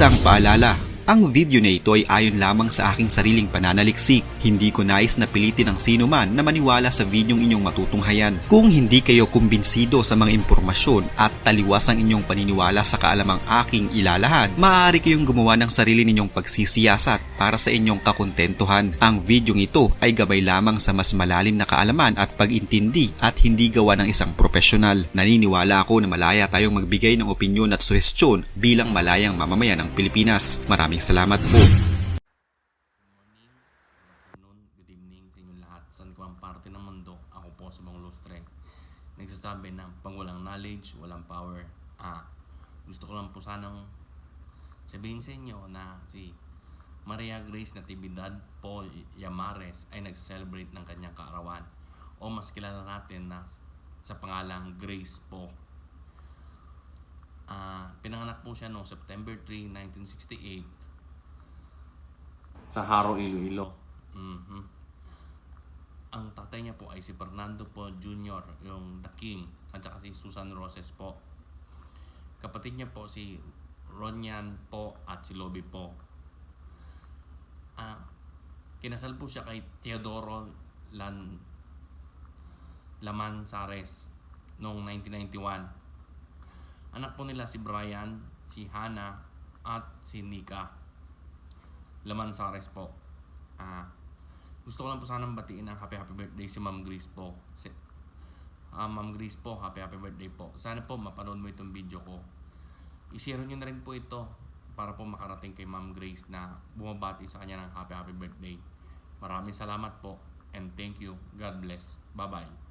Isang paalala, ang video na ito ay ayon lamang sa aking sariling pananaliksik. Hindi ko nais na pilitin ang sino man na maniwala sa videong inyong matutunghayan. Kung hindi kayo kumbinsido sa mga impormasyon at taliwas ang inyong paniniwala sa kaalamang aking ilalahad, maaari kayong gumawa ng sarili ninyong pagsisiyasat para sa inyong kakontentuhan. Ang videong ito ay gabay lamang sa mas malalim na kaalaman at pag-intindi at hindi gawa ng isang profesional. Naniniwala ako na malaya tayong magbigay ng opinyon at suhestyon bilang malayang mamamayan ng Pilipinas. Maraming salamat po. Good morning, good afternoon, good evening sa inyong lahat. Saan ko ang parte ng mundo, ako po si Bang Lustre. Nagsasabi na pag walang knowledge, walang power. Gusto ko lang po sanang sabihin sa inyo na si Maria Grace Natividad Paul Yamares ay nag-celebrate ng kanyang kaarawan. O mas kilala natin na sa pangalang Grace po. Pinanganak po siya noong September 3, 1968 sa Haro, Iloilo. Ang tatay niya po ay si Fernando po Jr., yung The King, at saka si Susan Roses po. Kapatid niya po si Ronyan po at si Lobby po. Kinasal po siya kay Teodoro Lamanzares noong 1991. Anak po nila si Brian, si Hannah, at si Nika Lamanzares po. Gusto ko lang po sanang batiin ang happy birthday si Ma'am Grace po. Ma'am Grace po, happy birthday po. Sana po mapanood mo itong video ko. I-share nyo na rin po ito para po makarating kay Ma'am Grace na bumabati sa kanya ng happy birthday. Maraming salamat po and thank you. God bless. Bye-bye.